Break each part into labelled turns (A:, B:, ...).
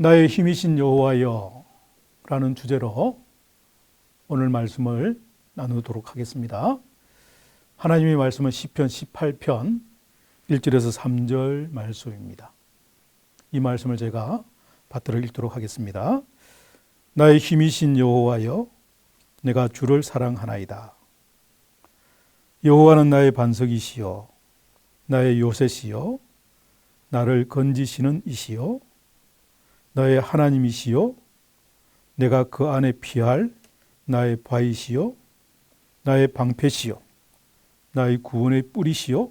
A: 나의 힘이신 여호와여 라는 주제로 오늘 말씀을 나누도록 하겠습니다. 하나님의 말씀은 시편 18편 1절에서 3절 말씀입니다. 이 말씀을 제가 받들어 읽도록 하겠습니다. 나의 힘이신 여호와여, 내가 주를 사랑하나이다. 여호와는 나의 반석이시요 나의 요새시요 나를 건지시는 이시요 나의 하나님이시요 내가 그 안에 피할 나의 바위시요 나의 방패시요 나의 구원의 뿌리시요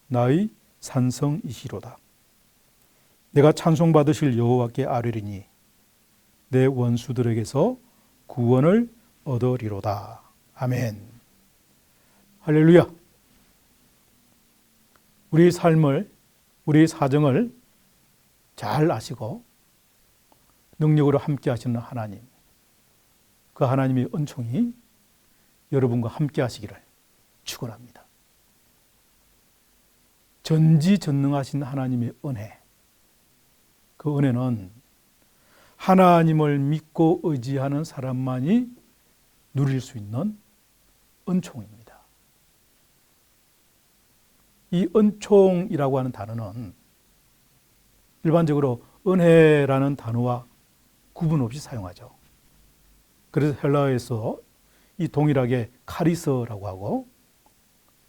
A: 나의 산성이시로다. 내가 찬송받으실 여호와께 아뢰리니 내 원수들에게서 구원을 얻으리로다. 아멘. 할렐루야. 우리 삶을, 우리 사정을 잘 아시고 능력으로 함께 하시는 하나님, 그 하나님의 은총이 여러분과 함께 하시기를 축원합니다. 전지전능하신 하나님의 은혜, 그 은혜는 하나님을 믿고 의지하는 사람만이 누릴 수 있는 은총입니다. 이 은총이라고 하는 단어는 일반적으로 은혜라는 단어와 구분 없이 사용하죠. 그래서 헬라어에서 이 동일하게 카리스라고 하고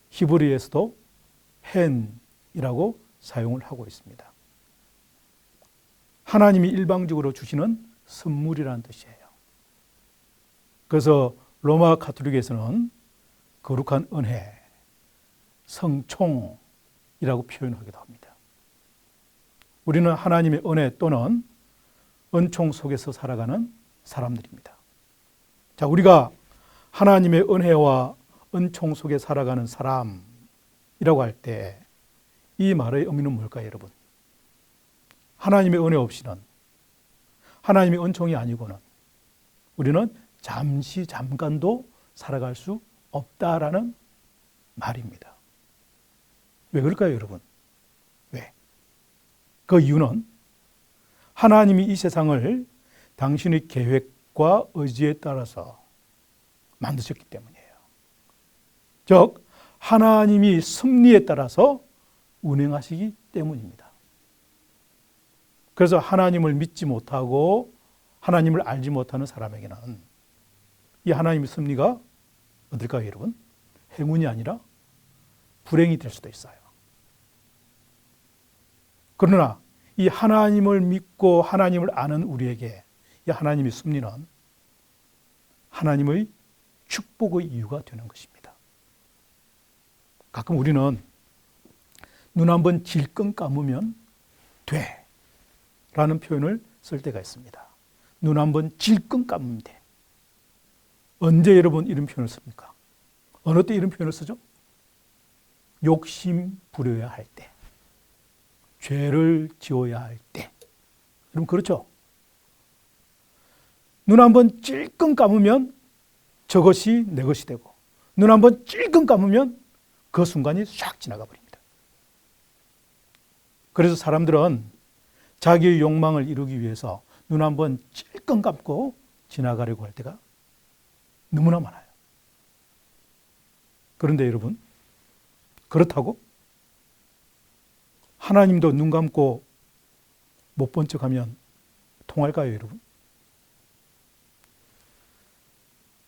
A: 히브리에서도 헨이라고 사용을 하고 있습니다. 하나님이 일방적으로 주시는 선물이라는 뜻이에요. 그래서 로마 가톨릭에서는 거룩한 은혜, 성총이라고 표현하기도 합니다. 우리는 하나님의 은혜 또는 은총 속에서 살아가는 사람들입니다. 자, 우리가 하나님의 은혜와 은총 속에 살아가는 사람이라고 할 때 이 말의 의미는 뭘까요, 여러분? 하나님의 은혜 없이는, 하나님의 은총이 아니고는 우리는 잠깐도 살아갈 수 없다라는 말입니다. 왜 그럴까요, 여러분? 왜? 그 이유는 하나님이 이 세상을 당신의 계획과 의지에 따라서 만드셨기 때문이에요. 즉, 하나님이 섭리에 따라서 운행하시기 때문입니다. 그래서 하나님을 믿지 못하고 하나님을 알지 못하는 사람에게는 이 하나님의 섭리가 어떨까요, 여러분? 행운이 아니라 불행이 될 수도 있어요. 그러나 이 하나님을 믿고 하나님을 아는 우리에게 이 하나님의 섭리는 하나님의 축복의 이유가 되는 것입니다. 가끔 우리는 눈 한번 질끈 감으면 돼 라는 표현을 쓸 때가 있습니다. 눈 한번 질끈 감으면 돼. 언제 여러분 이런 표현을 씁니까? 어느 때 이런 표현을 쓰죠? 욕심 부려야 할 때, 죄를 지어야 할 때. 여러분 그렇죠? 눈 한번 찔끔 감으면 저것이 내 것이 되고, 눈 한번 찔끔 감으면 그 순간이 싹 지나가 버립니다. 그래서 사람들은 자기의 욕망을 이루기 위해서 눈 한번 찔끔 감고 지나가려고 할 때가 너무나 많아요. 그런데 여러분, 그렇다고 하나님도 눈 감고 못 본 척하면 통할까요, 여러분?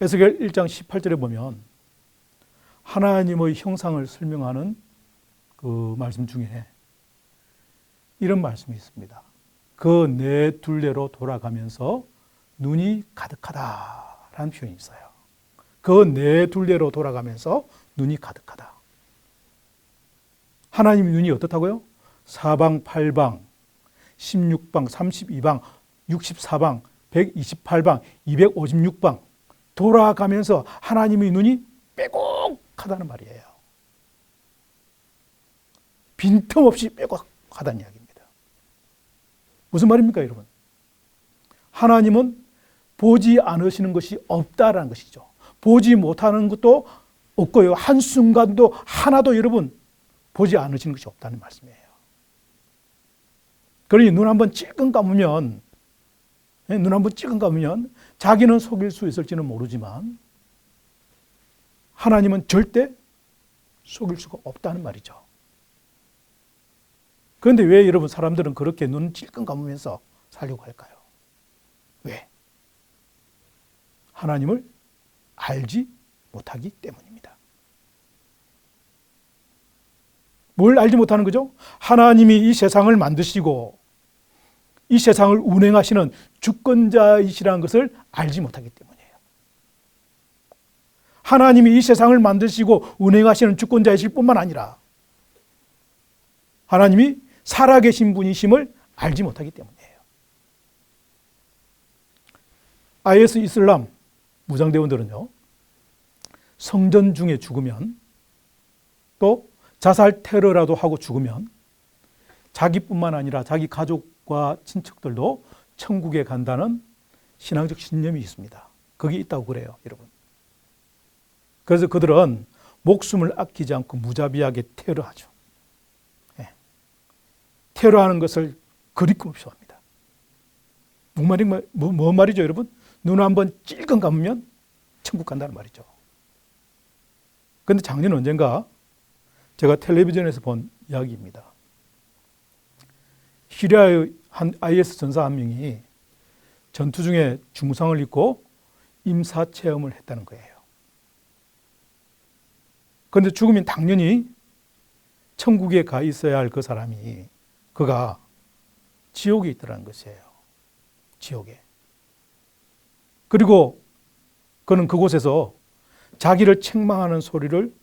A: 에스겔 1장 18절에 보면 하나님의 형상을 설명하는 그 말씀 중에 이런 말씀이 있습니다. 그 네 둘레로 돌아가면서 눈이 가득하다라는 표현이 있어요. 그 네 둘레로 돌아가면서 눈이 가득하다. 하나님의 눈이 어떻다고요? 사방, 팔방, 16방, 32방, 64방, 128방, 256방 돌아가면서 하나님의 눈이 빼곡하다는 말이에요. 빈틈없이 빼곡하다는 이야기입니다. 무슨 말입니까, 여러분? 하나님은 보지 않으시는 것이 없다라는 것이죠. 보지 못하는 것도 없고요. 한순간도 하나도 여러분 보지 않으시는 것이 없다는 말씀이에요. 그러니 눈 한번 찔끔 감으면 눈 한번 찔끔 감으면 자기는 속일 수 있을지는 모르지만 하나님은 절대 속일 수가 없다는 말이죠. 그런데 왜 여러분 사람들은 그렇게 눈 찔끔 감으면서 살려고 할까요? 왜? 하나님을 알지 못하기 때문입니다. 뭘 알지 못하는 거죠? 하나님이 이 세상을 만드시고 이 세상을 운행하시는 주권자이시라는 것을 알지 못하기 때문이에요. 하나님이 이 세상을 만드시고 운행하시는 주권자이실 뿐만 아니라 하나님이 살아계신 분이심을 알지 못하기 때문이에요. IS 이슬람 무장대원들은요, 성전 중에 죽으면 또 자살 테러라도 하고 죽으면 자기뿐만 아니라 자기 가족과 친척들도 천국에 간다는 신앙적 신념이 있습니다. 그게 있다고 그래요, 여러분. 그래서 그들은 목숨을 아끼지 않고 무자비하게 테러하죠. 예. 테러하는 것을 그리낌 없이 합니다. 뭔 말이죠, 여러분? 눈 한번 찔끔 감으면 천국 간다는 말이죠. 그런데 작년 언젠가 제가 텔레비전에서 본 이야기입니다. 시리아의 한 IS 전사 한 명이 전투 중에 중상을 입고 임사체험을 했다는 거예요. 그런데 죽으면 당연히 천국에 가 있어야 할 그 사람이 그가 지옥에 있더라는 것이에요. 지옥에. 그리고 그는 그곳에서 자기를 책망하는 소리를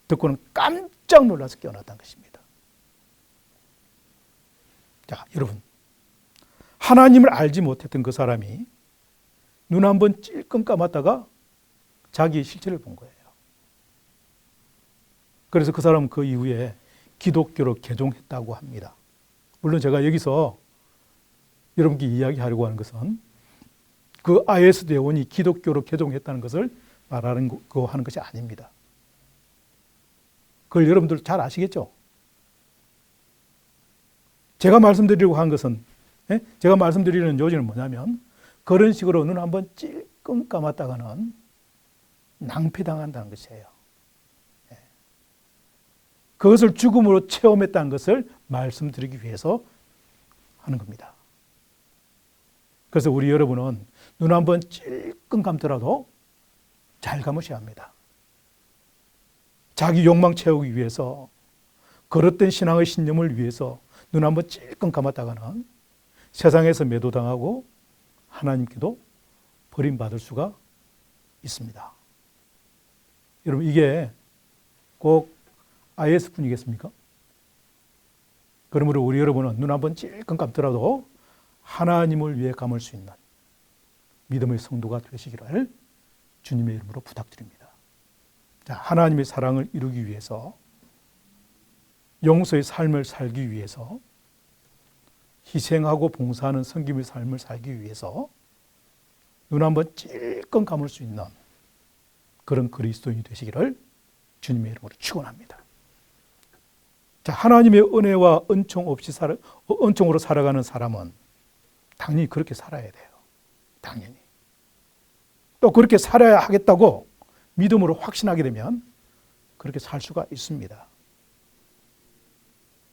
A: 듣고는 깜짝 놀라서 깨어났다는 것입니다. 자, 여러분. 하나님을 알지 못했던 그 사람이 눈 한번 찔끔 감았다가 자기의 실체를 본 거예요. 그래서 그 사람은 그 이후에 기독교로 개종했다고 합니다. 물론 제가 여기서 여러분께 이야기하려고 하는 것은 그 IS 대원이 기독교로 개종했다는 것을 말하는 거 하는 것이 아닙니다. 그걸 여러분들 잘 아시겠죠? 제가 말씀드리려고 한 것은, 제가 말씀드리는 요지는 뭐냐면 그런 식으로 눈 한번 찔끔 감았다가는 낭패당한다는 것이에요. 그것을 죽음으로 체험했다는 것을 말씀드리기 위해서 하는 겁니다. 그래서 우리 여러분은 눈 한번 찔끔 감더라도 잘 감으셔야 합니다. 자기 욕망 채우기 위해서, 그릇된 신앙의 신념을 위해서 눈 한번 찔끔 감았다가는 세상에서 매도당하고 하나님께도 버림받을 수가 있습니다. 여러분, 이게 꼭 IS뿐이겠습니까? 그러므로 우리 여러분은 눈 한번 찔끔 감더라도 하나님을 위해 감을 수 있는 믿음의 성도가 되시기를 주님의 이름으로 부탁드립니다. 자, 하나님의 사랑을 이루기 위해서, 용서의 삶을 살기 위해서, 희생하고 봉사하는 섬김의 삶을 살기 위해서 눈 한번 찔끔 감을 수 있는 그런 그리스도인이 되시기를 주님의 이름으로 축원합니다. 자, 하나님의 은혜와 은총으로 살아가는 사람은 당연히 그렇게 살아야 돼요. 당연히. 또 그렇게 살아야 하겠다고 믿음으로 확신하게 되면 그렇게 살 수가 있습니다.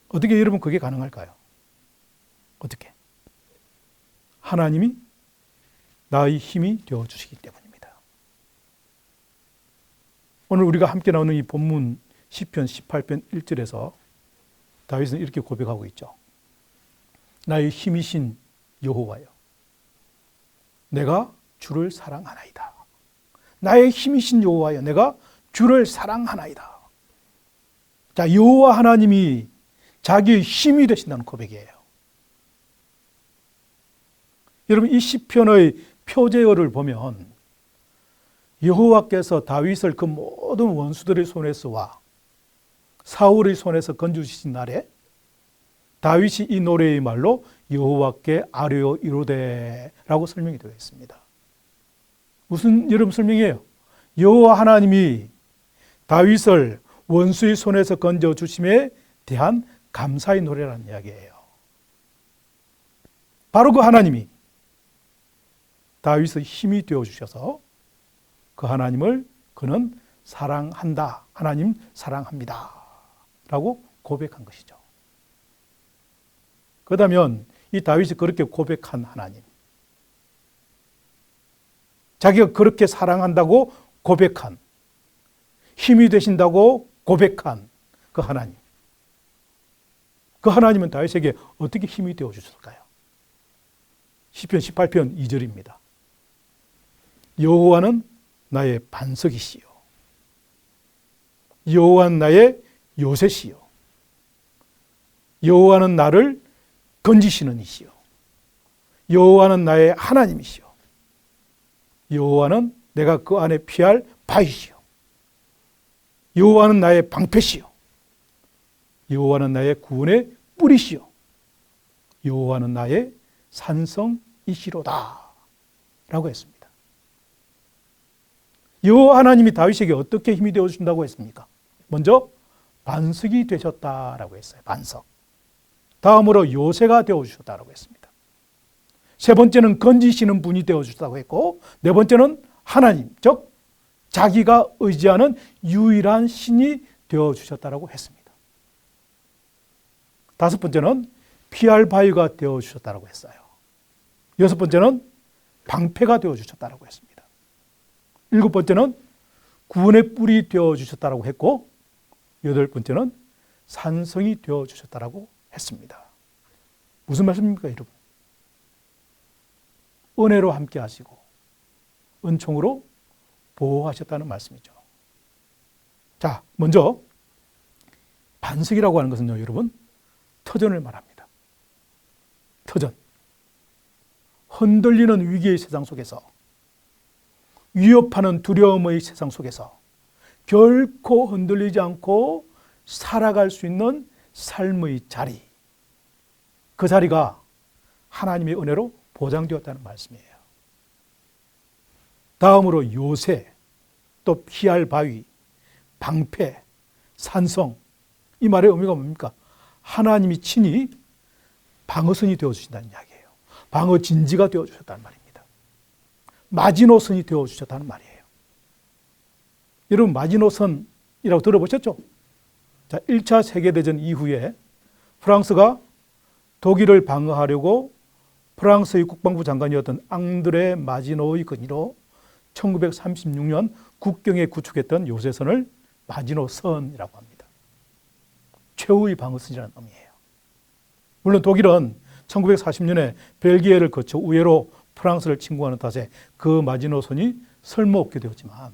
A: 어떻게 여러분 그게 가능할까요? 어떻게? 하나님이 나의 힘이 되어주시기 때문입니다. 오늘 우리가 함께 나오는 이 본문 시편 18편 1절에서 다윗은 이렇게 고백하고 있죠. 나의 힘이신 여호와여, 내가 주를 사랑하나이다. 나의 힘이신 여호와여, 내가 주를 사랑하나이다. 자, 여호와 하나님이 자기의 힘이 되신다는 고백이에요. 여러분, 이 시편의 표제어를 보면 여호와께서 다윗을 그 모든 원수들의 손에서와 사울의 손에서 건져주신 날에 다윗이 이 노래의 말로 여호와께 아뢰어 이르되라고 설명이 되어 있습니다. 무슨 여러분 설명이에요? 여호와 하나님이 다윗을 원수의 손에서 건져주심에 대한 감사의 노래라는 이야기예요. 바로 그 하나님이 다윗의 힘이 되어주셔서 그 하나님을 그는 사랑한다. 하나님 사랑합니다. 라고 고백한 것이죠. 그렇다면 이 다윗이 그렇게 고백한 하나님, 자기가 그렇게 사랑한다고 고백한, 힘이 되신다고 고백한 그 하나님, 그 하나님은 다윗에게 어떻게 힘이 되어주셨을까요? 시편 18편 2절입니다. 여호와는 나의 반석이시요 여호와는 나의 요새시요 여호와는 나를 건지시는 이시요 여호와는 나의 하나님이시요 여호와는 내가 그 안에 피할 바위시요 여호와는 나의 방패시요 여호와는 나의 구원의 뿌리시요 여호와는 나의 산성이시로다 라고 했습니다. 여호와 하나님이 다윗에게 어떻게 힘이 되어준다고 했습니까? 먼저 반석이 되셨다라고 했어요. 반석. 다음으로 요새가 되어주셨다라고 했습니다. 세 번째는 건지시는 분이 되어주셨다고 했고, 네 번째는 하나님, 즉 자기가 의지하는 유일한 신이 되어주셨다라고 했습니다. 다섯 번째는 피할 바위가 되어주셨다라고 했어요. 여섯 번째는 방패가 되어주셨다라고 했습니다. 일곱 번째는 구원의 뿔이 되어주셨다라고 했고, 여덟 번째는 산성이 되어주셨다라고 했습니다. 무슨 말씀입니까, 여러분? 은혜로 함께 하시고 은총으로 보호하셨다는 말씀이죠. 자, 먼저 반석이라고 하는 것은요, 여러분, 터전을 말합니다. 터전. 흔들리는 위기의 세상 속에서, 위협하는 두려움의 세상 속에서 결코 흔들리지 않고 살아갈 수 있는 삶의 자리, 그 자리가 하나님의 은혜로 보장되었다는 말씀이에요. 다음으로 요새, 또 피할 바위, 방패, 산성, 이 말의 의미가 뭡니까? 하나님이 친히 방어선이 되어주신다는 이야기예요. 방어 진지가 되어주셨다는 말입니다. 마지노선이 되어주셨다는 말이에요. 여러분, 마지노선이라고 들어보셨죠? 자, 1차 세계대전 이후에 프랑스가 독일을 방어하려고 프랑스의 국방부 장관이었던 앙드레 마지노의 건의로 1936년 국경에 구축했던 요새선을 마지노선이라고 합니다. 최후의 방어선이라는 의미예요. 물론 독일은 1940년에 벨기에를 거쳐 우회로 프랑스를 침공하는 탓에 그 마지노선이 쓸모없게 되었지만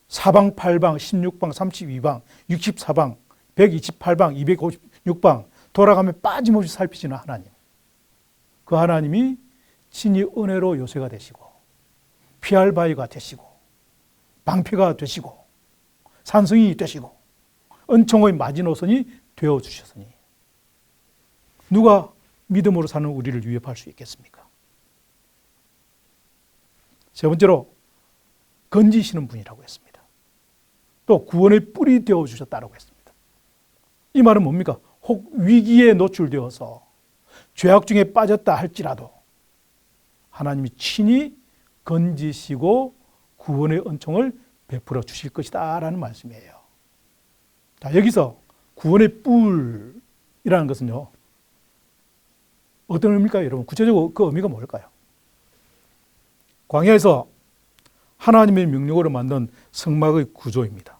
A: 사방 8방, 16방, 32방, 64방, 128방, 256방 돌아가며 빠짐없이 살피시는 하나님, 그 하나님이 친히 은혜로 요새가 되시고 피할 바위가 되시고 방패가 되시고 산성이 되시고 은총의 마지노선이 되어주셨으니 누가 믿음으로 사는 우리를 위협할 수 있겠습니까? 세 번째로 건지시는 분이라고 했습니다. 또 구원의 뿔이 되어주셨다고 했습니다. 이 말은 뭡니까? 혹 위기에 노출되어서 죄악 중에 빠졌다 할지라도 하나님이 친히 건지시고 구원의 은총을 베풀어 주실 것이다 라는 말씀이에요. 자, 여기서 구원의 뿔이라는 것은요, 어떤 의미일까요, 여러분? 구체적으로 그 의미가 뭘까요? 광야에서 하나님의 명령으로 만든 성막의 구조입니다.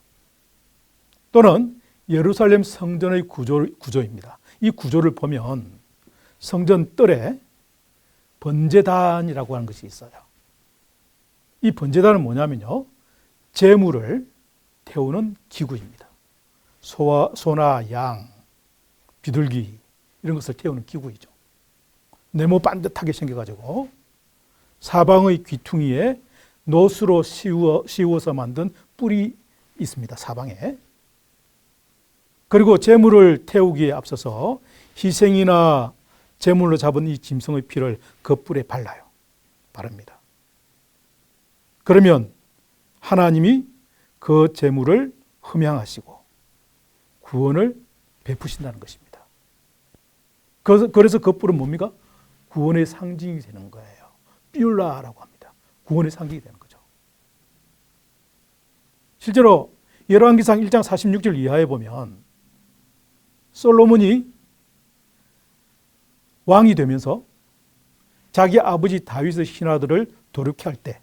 A: 또는 예루살렘 성전의 구조입니다. 이 구조를 보면 성전 뜰에 번제단이라고 하는 것이 있어요. 이 번제단은 뭐냐면요, 제물을 태우는 기구입니다. 소나 양, 비둘기 이런 것을 태우는 기구이죠. 네모 반듯하게 생겨가지고 사방의 귀퉁이에 노수로 씌워서 만든 뿔이 있습니다. 사방에. 그리고 제물을 태우기에 앞서서 희생이나 제물로 잡은 이 짐승의 피를 그 뿔에 발라요. 바릅니다. 그러면 하나님이 그 제물을 흠양하시고 구원을 베푸신다는 것입니다. 그래서 그 뿔은 뭡니까? 구원의 상징이 되는 거예요. 뷸라라고 합니다. 구원의 상징이 되는 거죠. 실제로 열왕기상 1장 46절 이하에 보면 솔로몬이 왕이 되면서 자기 아버지 다윗의 신하들을 도륙할 때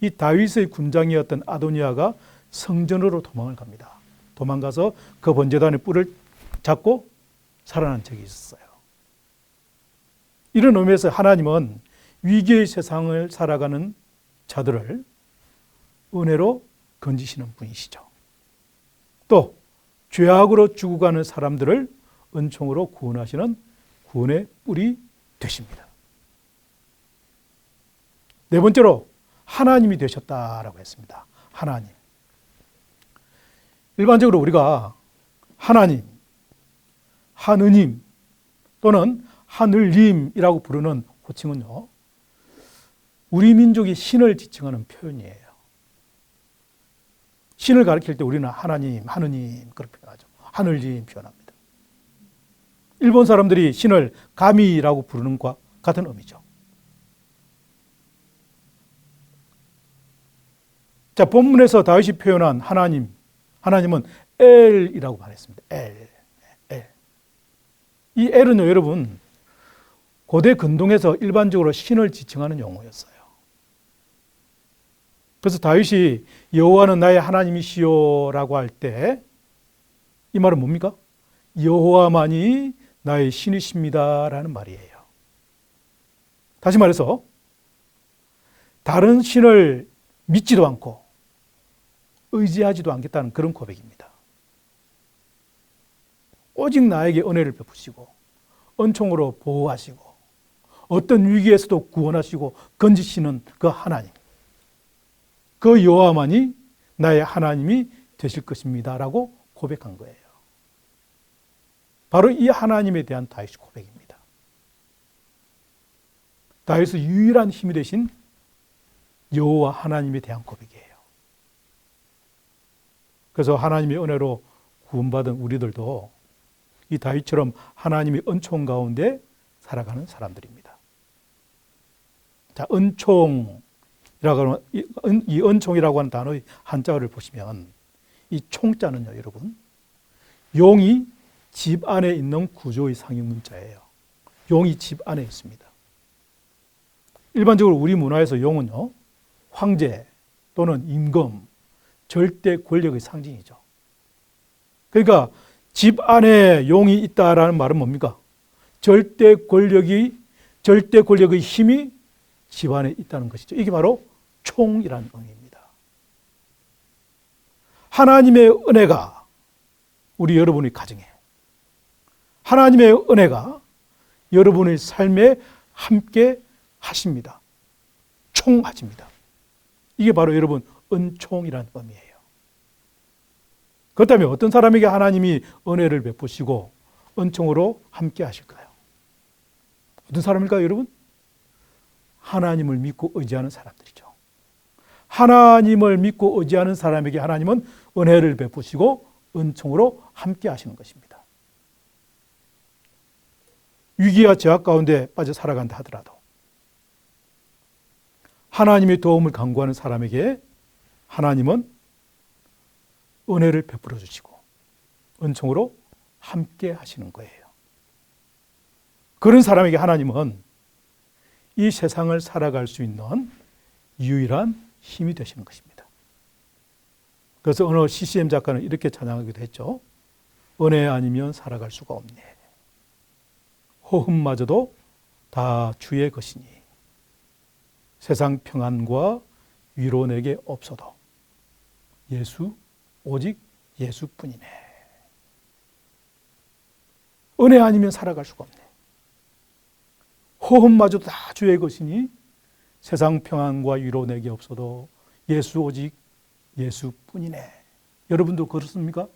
A: 이 다윗의 군장이었던 아도니아가 성전으로 도망을 갑니다. 도망가서 그 번제단의 뿔을 잡고 살아난 적이 있었어요. 이런 의미에서 하나님은 위기의 세상을 살아가는 자들을 은혜로 건지시는 분이시죠. 또 죄악으로 죽어가는 사람들을 은총으로 구원하시는 구원의 뿔이 되십니다. 네 번째로 하나님이 되셨다라고 했습니다. 하나님. 일반적으로 우리가 하나님, 하느님 또는 하늘님이라고 부르는 호칭은요, 우리 민족이 신을 지칭하는 표현이에요. 신을 가리킬 때 우리는 하나님, 하느님 그렇게 표현하죠. 하늘님 표현합니다. 일본 사람들이 신을 가미라고 부르는 것과 같은 의미죠. 자, 본문에서 다윗이 표현한 하나님은 엘이라고 말했습니다. 엘. 이 엘은요, 여러분, 고대 근동에서 일반적으로 신을 지칭하는 용어였어요. 그래서 다윗이 여호와는 나의 하나님이시요라고 할 때 이 말은 뭡니까? 여호와만이 나의 신이십니다라는 말이에요. 다시 말해서 다른 신을 믿지도 않고 의지하지도 않겠다는 그런 고백입니다. 오직 나에게 은혜를 베푸시고 은총으로 보호하시고 어떤 위기에서도 구원하시고 건지시는 그 하나님, 그 여호와만이 나의 하나님이 되실 것입니다라고 고백한 거예요. 바로 이 하나님에 대한 다윗의 고백입니다. 다윗의 유일한 힘이 되신 여호와 하나님에 대한 고백이에요. 그래서 하나님의 은혜로 구원받은 우리들도 이 다윗처럼 하나님의 은총 가운데 살아가는 사람들입니다. 자, 은총이라고 하는, 이 은총이라고 하는 단어의 한자어를 보시면 이 총자는요, 여러분, 용이 집 안에 있는 구조의 상형 문자예요. 용이 집 안에 있습니다. 일반적으로 우리 문화에서 용은요, 황제 또는 임금, 절대 권력의 상징이죠. 그러니까 집 안에 용이 있다라는 말은 뭡니까? 절대 권력의 힘이 집 안에 있다는 것이죠. 이게 바로 총이라는 의미입니다. 하나님의 은혜가 우리 여러분의 가정에, 하나님의 은혜가 여러분의 삶에 함께 하십니다. 총하십니다. 이게 바로 여러분 은총이라는 의미예요. 그렇다면 어떤 사람에게 하나님이 은혜를 베푸시고 은총으로 함께 하실까요? 어떤 사람일까요, 여러분? 하나님을 믿고 의지하는 사람들이죠. 하나님을 믿고 의지하는 사람에게 하나님은 은혜를 베푸시고 은총으로 함께 하시는 것입니다. 위기와 제약 가운데 빠져 살아간다 하더라도 하나님의 도움을 간구하는 사람에게 하나님은 은혜를 베풀어 주시고 은총으로 함께 하시는 거예요. 그런 사람에게 하나님은 이 세상을 살아갈 수 있는 유일한 힘이 되시는 것입니다. 그래서 어느 CCM 작가는 이렇게 찬양하기도 했죠. 은혜 아니면 살아갈 수가 없네. 호흡마저도 다 주의 것이니 세상 평안과 위로 내게 없어도 예수, 오직 예수뿐이네. 은혜 아니면 살아갈 수가 없네. 호흡마저도 다 주의 것이니 세상 평안과 위로 내게 없어도 예수, 오직 예수뿐이네. 여러분도 그렇습니까?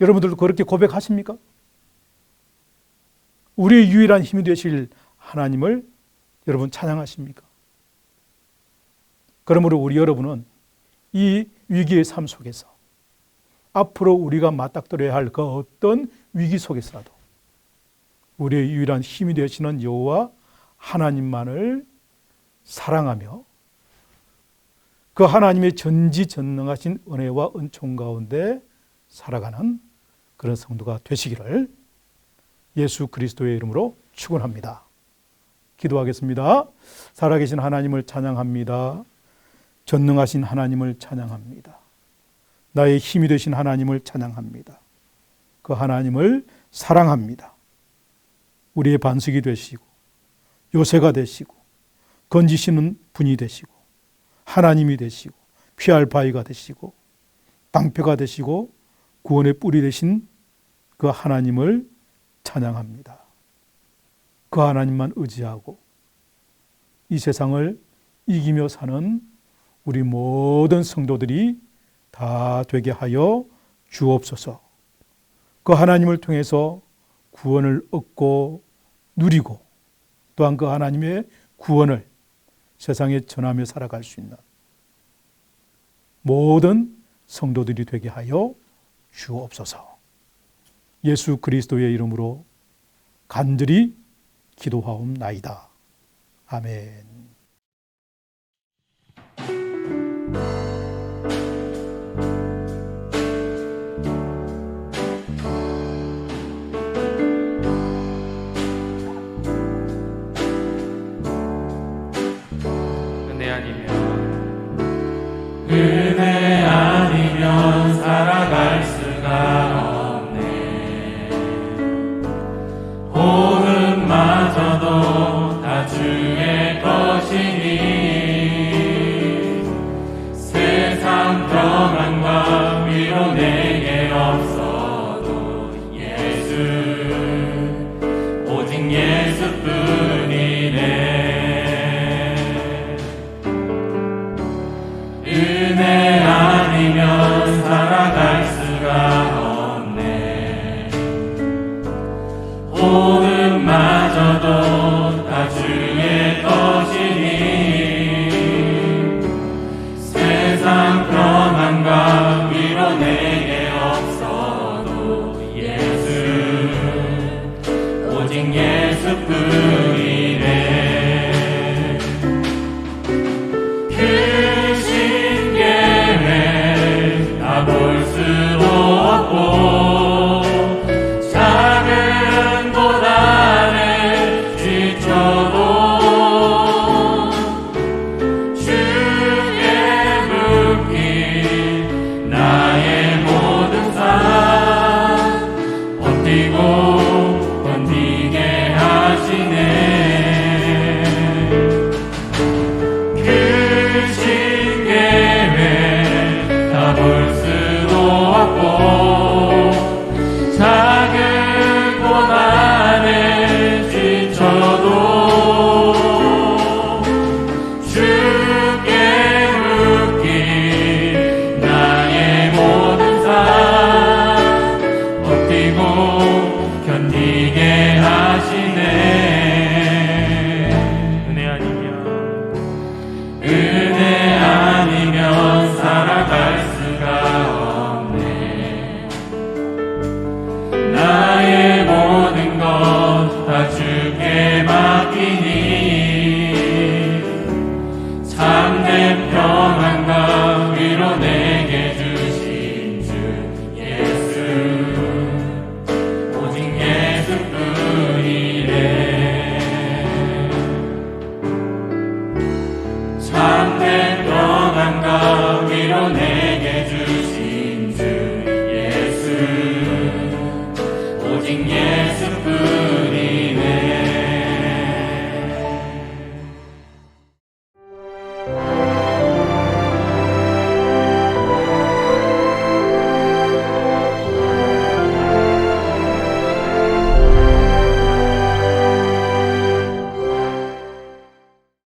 A: 여러분들도 그렇게 고백하십니까? 우리의 유일한 힘이 되실 하나님을 여러분 찬양하십니까? 그러므로 우리 여러분은 이 위기의 삶 속에서 앞으로 우리가 맞닥뜨려야 할 그 어떤 위기 속에서라도 우리의 유일한 힘이 되시는 여호와 하나님만을 사랑하며 그 하나님의 전지전능하신 은혜와 은총 가운데 살아가는 그런 성도가 되시기를 예수 그리스도의 이름으로 축원합니다. 기도하겠습니다. 살아계신 하나님을 찬양합니다. 전능하신 하나님을 찬양합니다. 나의 힘이 되신 하나님을 찬양합니다. 그 하나님을 사랑합니다. 우리의 반석이 되시고 요새가 되시고 건지시는 분이 되시고 하나님이 되시고 피할 바위가 되시고 방패가 되시고 구원의 뿔이 되신 그 하나님을 찬양합니다. 그 하나님만 의지하고 이 세상을 이기며 사는 우리 모든 성도들이 다 되게 하여 주옵소서. 그 하나님을 통해서 구원을 얻고 누리고 또한 그 하나님의 구원을 세상에 전하며 살아갈 수 있는 모든 성도들이 되게 하여 주옵소서. 예수 그리스도의 이름으로 간절히 기도하옵나이다. 아멘.
B: 은혜 아니면 살아갈 수가 없네. 복음마저도 다 주의 것이니 세상 평안과 위로 내게 없어도 예수 오직 예수뿐이네. 은혜 아니면 살아갈 수가 없네.